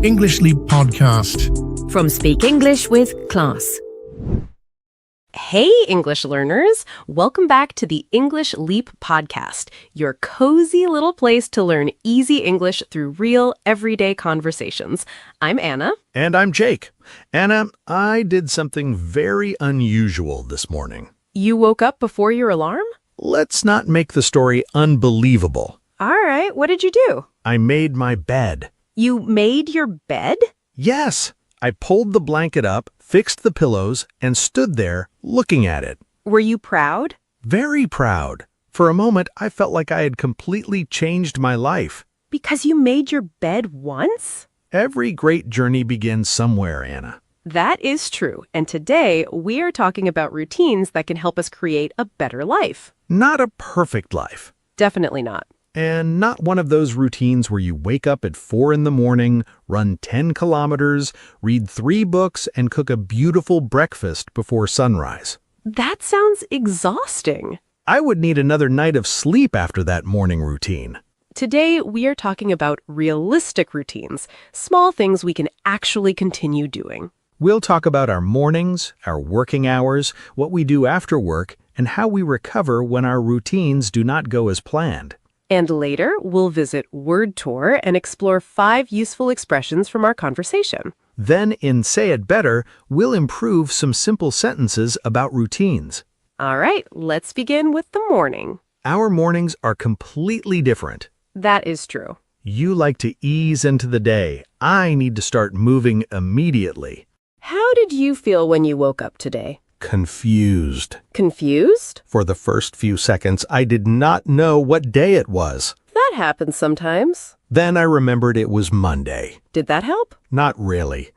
English Leap Podcast. From Speak English with Class. Hey, English learners! Welcome back to the English Leap Podcast, your cozy little place to learn easy English through real, everyday conversations. I'm Anna. And I'm Jake. Anna, I did something very unusual this morning. You woke up before your alarm? Let's not make the story unbelievable. All right, what did you do? I made my bed. You made your bed? Yes, I pulled the blanket up, fixed the pillows, and stood there looking at it. Were you proud? Very proud. For a moment, I felt like I had completely changed my life. Because you made your bed once? Every great journey begins somewhere, Anna. That is true, and today we are talking about routines that can help us create a better life. Not a perfect life. Definitely not. And not one of those routines where you wake up at 4 in the morning, run 10 kilometers, read 3 books, and cook a beautiful breakfast before sunrise. That sounds exhausting. I would need another night of sleep after that morning routine. Today, we are talking about realistic routines, small things we can actually continue doing. We'll talk about our mornings, our working hours, what we do after work, and how we recover when our routines do not go as planned. And later, we'll visit Word Tour and explore 5 useful expressions from our conversation. Then, in Say It Better, we'll improve some simple sentences about routines. All right, let's begin with the morning. Our mornings are completely different. That is true. You like to ease into the day. I need to start moving immediately. How did you feel when you woke up today? Confused. Confused? For the first few seconds, I did not know what day it was. That happens sometimes. Then I remembered it was Monday. Did that help? Not really.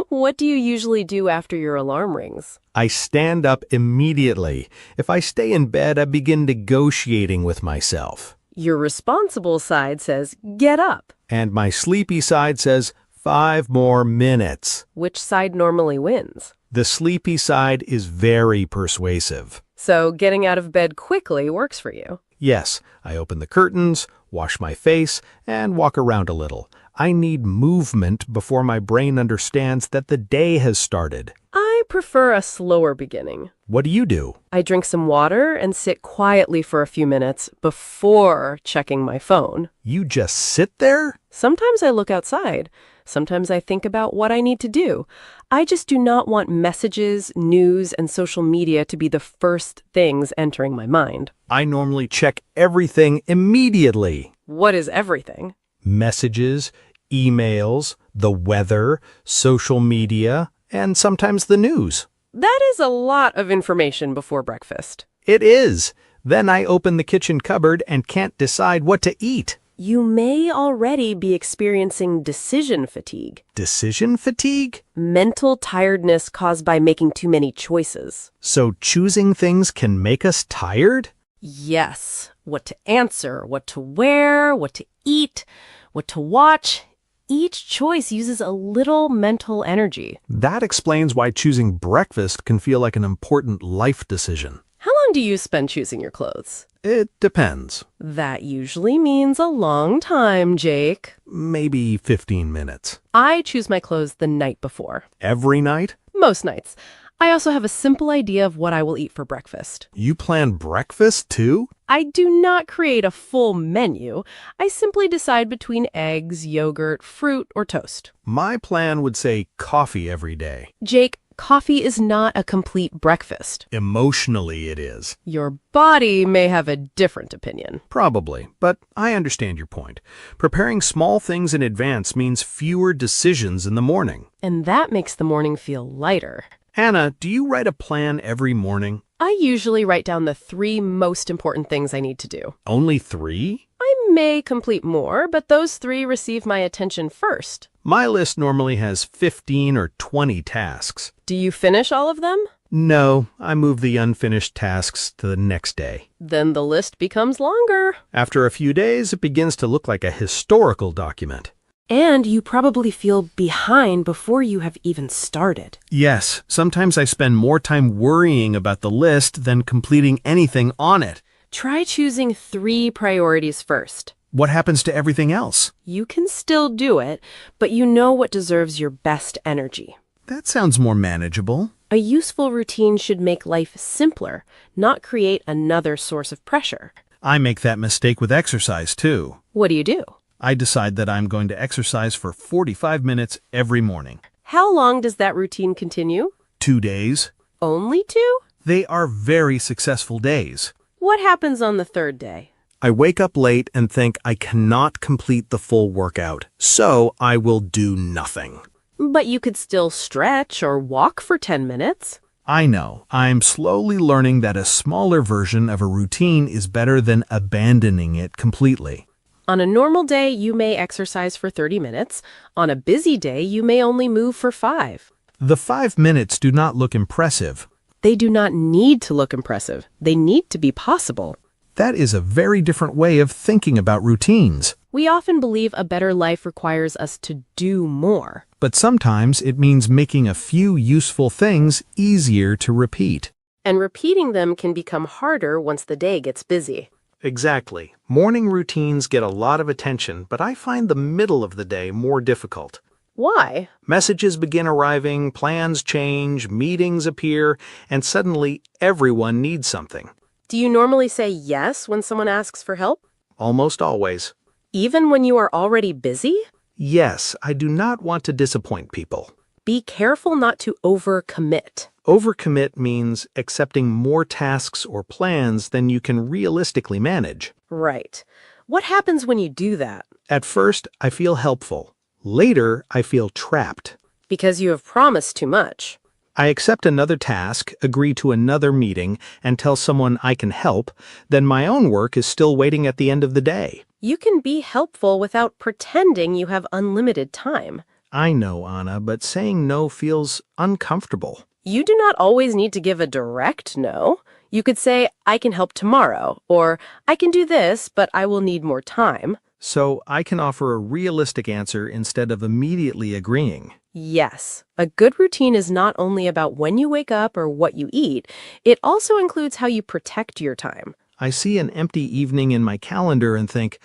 What do you usually do after your alarm rings? I stand up immediately. If I stay in bed, I begin negotiating with myself. Your responsible side says, get up. And my sleepy side says, 5 more minutes. Which side normally wins? The sleepy side is very persuasive. So getting out of bed quickly works for you. Yes, I open the curtains, wash my face, and walk around a little. I need movement before my brain understands that the day has started. I prefer a slower beginning. What do you do? I drink some water and sit quietly for a few minutes before checking my phone. You just sit there? Sometimes I look outside. Sometimes I think about what I need to do. I just do not want messages, news, and social media to be the first things entering my mind. I normally check everything immediately. What is everything? Messages, emails, the weather, social media, and sometimes the news. That is a lot of information before breakfast. It is. Then I open the kitchen cupboard and can't decide what to eat. You may already be experiencing decision fatigue. Decision fatigue? Mental tiredness caused by making too many choices. So choosing things can make us tired? Yes. What to answer, what to wear, what to eat, what to watch. Each choice uses a little mental energy. That explains why choosing breakfast can feel like an important life decision. How long do you spend choosing your clothes? It depends. That usually means a long time, Jake. Maybe 15 minutes. I choose my clothes the night before. Every night? Most nights. I also have a simple idea of what I will eat for breakfast. You plan breakfast too? I do not create a full menu. I simply decide between eggs, yogurt, fruit, or toast. My plan would say coffee every day. Jake, coffee is not a complete breakfast. Emotionally, it is. Your body may have a different opinion. Probably, but I understand your point. Preparing small things in advance means fewer decisions in the morning. And that makes the morning feel lighter. Anna, do you write a plan every morning? I usually write down the 3 most important things I need to do. Only 3? I may complete more, but those 3 receive my attention first. My list normally has 15 or 20 tasks. Do you finish all of them? No, I move the unfinished tasks to the next day. Then the list becomes longer. After a few days, it begins to look like a historical document. And you probably feel behind before you have even started. Yes, sometimes I spend more time worrying about the list than completing anything on it. Try choosing 3 priorities first. What happens to everything else? You can still do it, but you know what deserves your best energy. That sounds more manageable. A useful routine should make life simpler, not create another source of pressure. I make that mistake with exercise, too. What do you do? I decide that I'm going to exercise for 45 minutes every morning. How long does that routine continue? 2 days. Only 2? They are very successful days. What happens on the third day? I wake up late and think I cannot complete the full workout, so I will do nothing. But you could still stretch or walk for 10 minutes. I know. I'm slowly learning that a smaller version of a routine is better than abandoning it completely. On a normal day, you may exercise for 30 minutes. On a busy day, you may only move for 5. The 5 minutes do not look impressive. They do not need to look impressive. They need to be possible. That is a very different way of thinking about routines. We often believe a better life requires us to do more. But sometimes it means making a few useful things easier to repeat. And repeating them can become harder once the day gets busy. Exactly. Morning routines get a lot of attention, but I find the middle of the day more difficult. Why? Messages begin arriving, plans change, meetings appear, and suddenly everyone needs something. Do you normally say yes when someone asks for help? Almost always. Even when you are already busy? Yes, I do not want to disappoint people. Be careful not to overcommit. Overcommit means accepting more tasks or plans than you can realistically manage. Right. What happens when you do that? At first, I feel helpful. Later, I feel trapped. Because you have promised too much. I accept another task, agree to another meeting, and tell someone I can help, then my own work is still waiting at the end of the day. You can be helpful without pretending you have unlimited time. I know, Anna, but saying no feels uncomfortable. You do not always need to give a direct no. You could say, I can help tomorrow, or I can do this, but I will need more time. So I can offer a realistic answer instead of immediately agreeing. Yes, a good routine is not only about when you wake up or what you eat, it also includes how you protect your time. I see an empty evening in my calendar and think,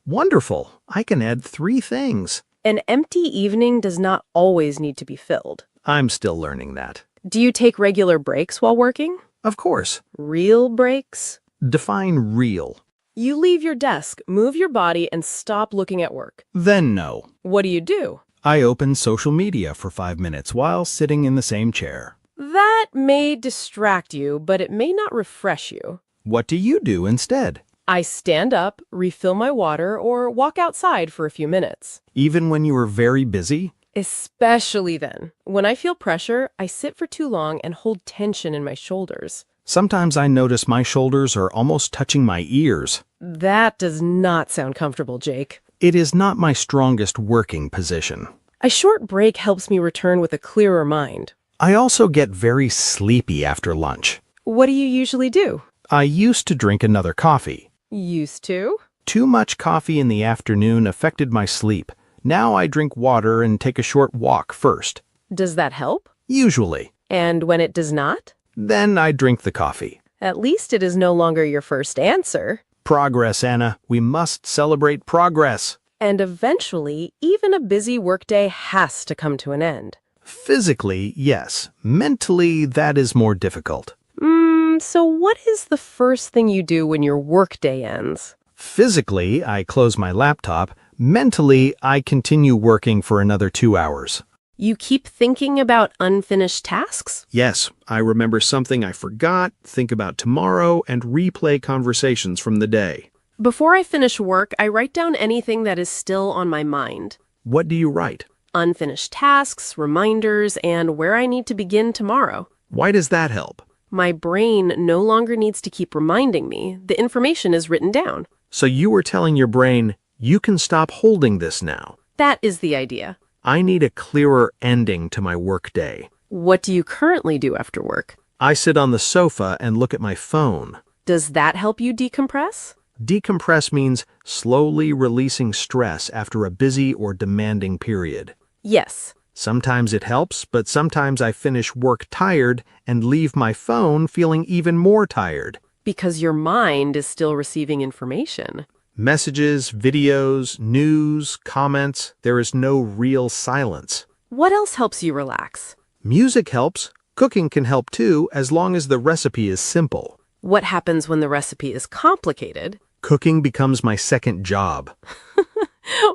wonderful, I can add 3 things. An empty evening does not always need to be filled. I'm still learning that. Do you take regular breaks while working? Of course. Real breaks? Define real. You leave your desk, move your body, and stop looking at work. Then no. What do? I open social media for 5 minutes while sitting in the same chair. That may distract you, but it may not refresh you. What do you do instead? I stand up, refill my water, or walk outside for a few minutes. Even when you are very busy? Especially then. When I feel pressure, I sit for too long and hold tension in my shoulders. Sometimes I notice my shoulders are almost touching my ears. That does not sound comfortable, Jake. It is not my strongest working position. A short break helps me return with a clearer mind. I also get very sleepy after lunch. What do you usually do? I used to drink another coffee. Used to? Too much coffee in the afternoon affected my sleep. Now I drink water and take a short walk first. Does that help? Usually. And when it does not? Then I drink the coffee. At least it is no longer your first answer. Progress, Anna. We must celebrate progress. And eventually, even a busy workday has to come to an end. Physically, yes. Mentally, that is more difficult. So what is the first thing you do when your workday ends? Physically, I close my laptop. Mentally, I continue working for another 2 hours. You keep thinking about unfinished tasks? Yes, I remember something I forgot, think about tomorrow, and replay conversations from the day. Before I finish work, I write down anything that is still on my mind. What do you write? Unfinished tasks, reminders, and where I need to begin tomorrow. Why does that help? My brain no longer needs to keep reminding me. The information is written down. So you were telling your brain, you can stop holding this now. That is the idea. I need a clearer ending to my workday. What do you currently do after work? I sit on the sofa and look at my phone. Does that help you decompress? Decompress means slowly releasing stress after a busy or demanding period. Yes. Sometimes it helps, but sometimes I finish work tired and leave my phone feeling even more tired. Because your mind is still receiving information. Messages, videos, news, comments, there is no real silence. What else helps you relax? Music helps. Cooking can help too, as long as the recipe is simple. What happens when the recipe is complicated? Cooking becomes my second job.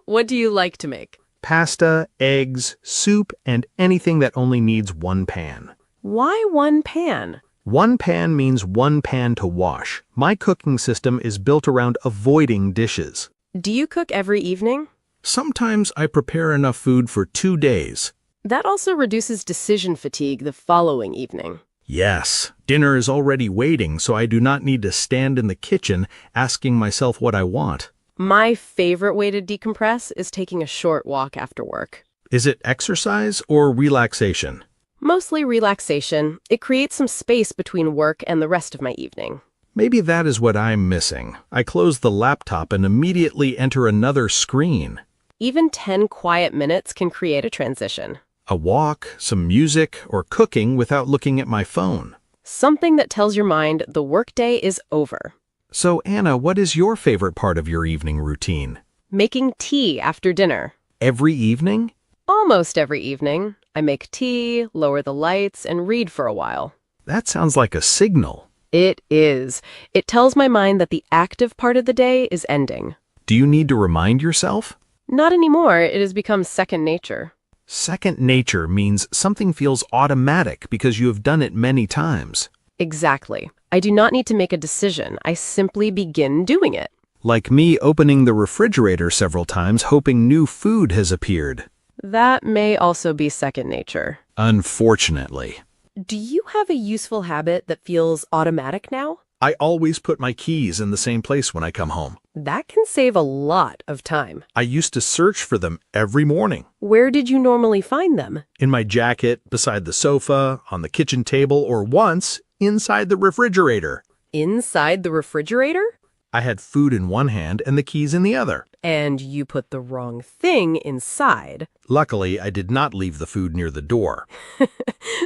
What do you like to make? Pasta, eggs, soup, and anything that only needs one pan. Why one pan? One pan means one pan to wash. My cooking system is built around avoiding dishes. Do you cook every evening? Sometimes I prepare enough food for 2 days. That also reduces decision fatigue the following evening. Yes, dinner is already waiting, so I do not need to stand in the kitchen asking myself what I want. My favorite way to decompress is taking a short walk after work. Is it exercise or relaxation? Mostly relaxation. It creates some space between work and the rest of my evening. Maybe that is what I'm missing. I close the laptop and immediately enter another screen. Even 10 quiet minutes can create a transition. A walk, some music, or cooking without looking at my phone. Something that tells your mind the workday is over. So, Anna, what is your favorite part of your evening routine? Making tea after dinner. Every evening? Almost every evening. I make tea, lower the lights, and read for a while. That sounds like a signal. It is. It tells my mind that the active part of the day is ending. Do you need to remind yourself? Not anymore. It has become second nature. Second nature means something feels automatic because you have done it many times. Exactly. I do not need to make a decision. I simply begin doing it. Like me opening the refrigerator several times hoping new food has appeared. That may also be second nature. Unfortunately. Do you have a useful habit that feels automatic now? I always put my keys in the same place when I come home. That can save a lot of time. I used to search for them every morning. Where did you normally find them? In my jacket, beside the sofa, on the kitchen table, or once, inside the refrigerator. Inside the refrigerator? I had food in one hand and the keys in the other. And you put the wrong thing inside. Luckily, I did not leave the food near the door.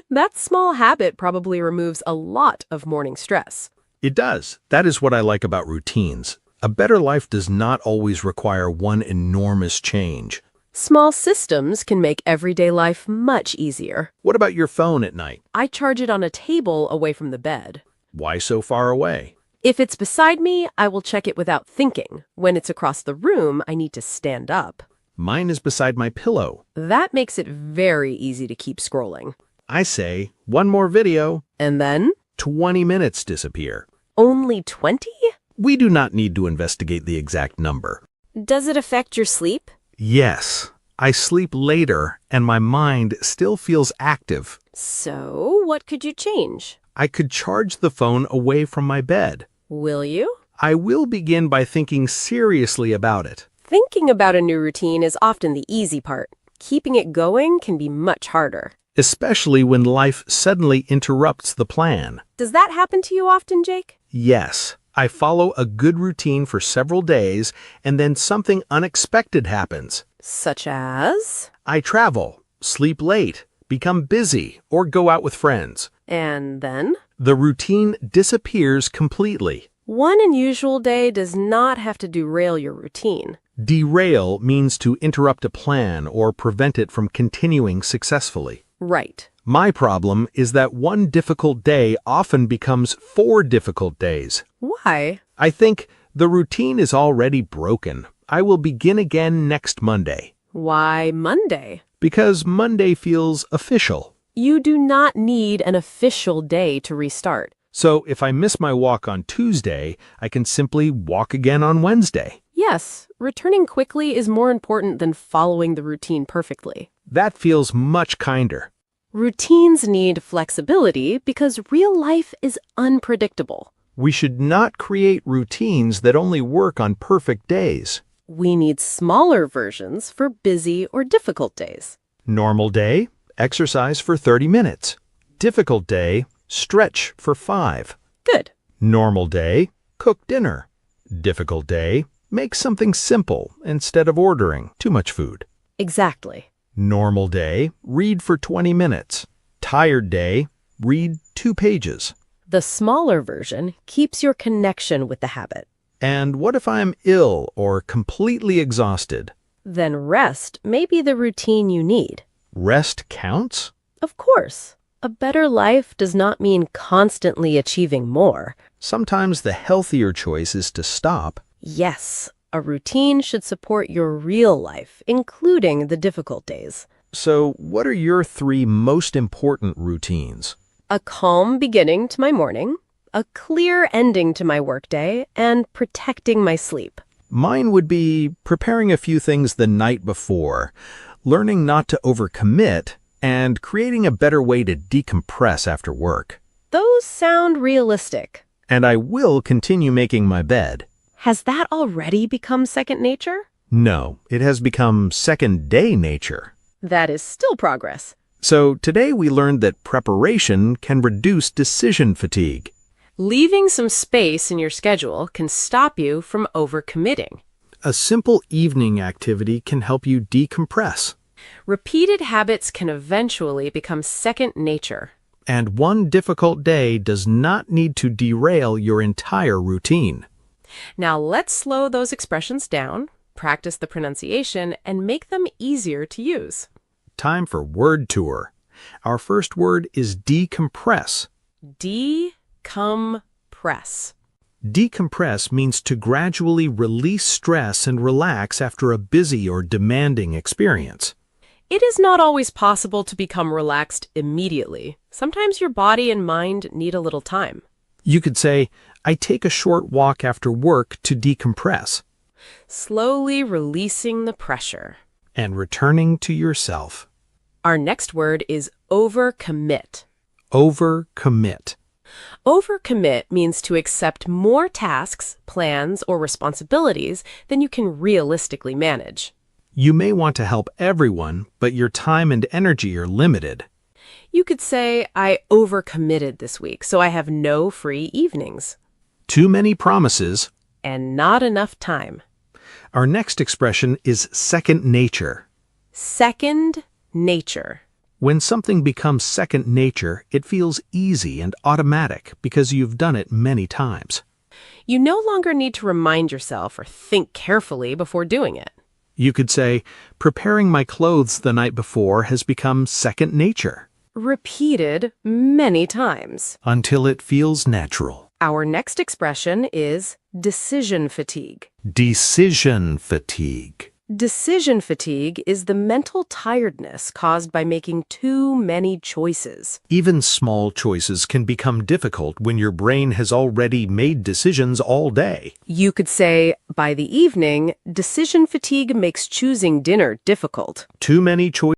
That small habit probably removes a lot of morning stress. It does. That is what I like about routines. A better life does not always require one enormous change. Small systems can make everyday life much easier. What about your phone at night? I charge it on a table away from the bed. Why so far away? If it's beside me, I will check it without thinking. When it's across the room, I need to stand up. Mine is beside my pillow. That makes it very easy to keep scrolling. I say, one more video. And then? 20 minutes disappear. Only 20? We do not need to investigate the exact number. Does it affect your sleep? Yes, I sleep later and my mind still feels active. So, what could you change? I could charge the phone away from my bed. Will you? I will begin by thinking seriously about it. Thinking about a new routine is often the easy part. Keeping it going can be much harder. Especially when life suddenly interrupts the plan. Does that happen to you often, Jake? Yes, I follow a good routine for several days and then something unexpected happens. Such as? I travel, sleep late, become busy, or go out with friends. And then? The routine disappears completely. One unusual day does not have to derail your routine. Derail means to interrupt a plan or prevent it from continuing successfully. Right. My problem is that one difficult day often becomes 4 difficult days. Why? I think the routine is already broken. I will begin again next Monday. Why Monday? Because Monday feels official. You do not need an official day to restart. So if I miss my walk on Tuesday, I can simply walk again on Wednesday. Yes, returning quickly is more important than following the routine perfectly. That feels much kinder. Routines need flexibility because real life is unpredictable. We should not create routines that only work on perfect days. We need smaller versions for busy or difficult days. Normal day, exercise for 30 minutes. Difficult day, stretch for 5. Good. Normal day, cook dinner. Difficult day, make something simple instead of ordering too much food. Exactly. Normal day, read for 20 minutes. Tired day, read 2 pages. The smaller version keeps your connection with the habit. And what if I'm ill or completely exhausted? Then rest may be the routine you need. Rest counts? Of course, a better life does not mean constantly achieving more. Sometimes the healthier choice is to stop. Yes, a routine should support your real life, including the difficult days. So, what are your 3 most important routines? A calm beginning to my morning, a clear ending to my workday, and protecting my sleep. Mine would be preparing a few things the night before, learning not to overcommit, and creating a better way to decompress after work. Those sound realistic. And I will continue making my bed. Has that already become second nature? No, it has become second-day nature. That is still progress. So today we learned that preparation can reduce decision fatigue. Leaving some space in your schedule can stop you from overcommitting. A simple evening activity can help you decompress. Repeated habits can eventually become second nature. And one difficult day does not need to derail your entire routine. Now let's slow those expressions down, practice the pronunciation, and make them easier to use. Time for word tour. Our first word is decompress. Decompress. Decompress means to gradually release stress and relax after a busy or demanding experience. It is not always possible to become relaxed immediately. Sometimes your body and mind need a little time. You could say, I take a short walk after work to decompress. Slowly releasing the pressure. And returning to yourself. Our next word is overcommit. Overcommit. Overcommit means to accept more tasks, plans, or responsibilities than you can realistically manage. You may want to help everyone, but your time and energy are limited. You could say, I overcommitted this week, so I have no free evenings. Too many promises. And not enough time. Our next expression is second nature. Second nature. When something becomes second nature, it feels easy and automatic because you've done it many times. You no longer need to remind yourself or think carefully before doing it. You could say, preparing my clothes the night before has become second nature. Repeated many times. Until it feels natural. Our next expression is decision fatigue. Decision fatigue. Decision fatigue is the mental tiredness caused by making too many choices. Even small choices can become difficult when your brain has already made decisions all day. You could say, by the evening, decision fatigue makes choosing dinner difficult. Too many choices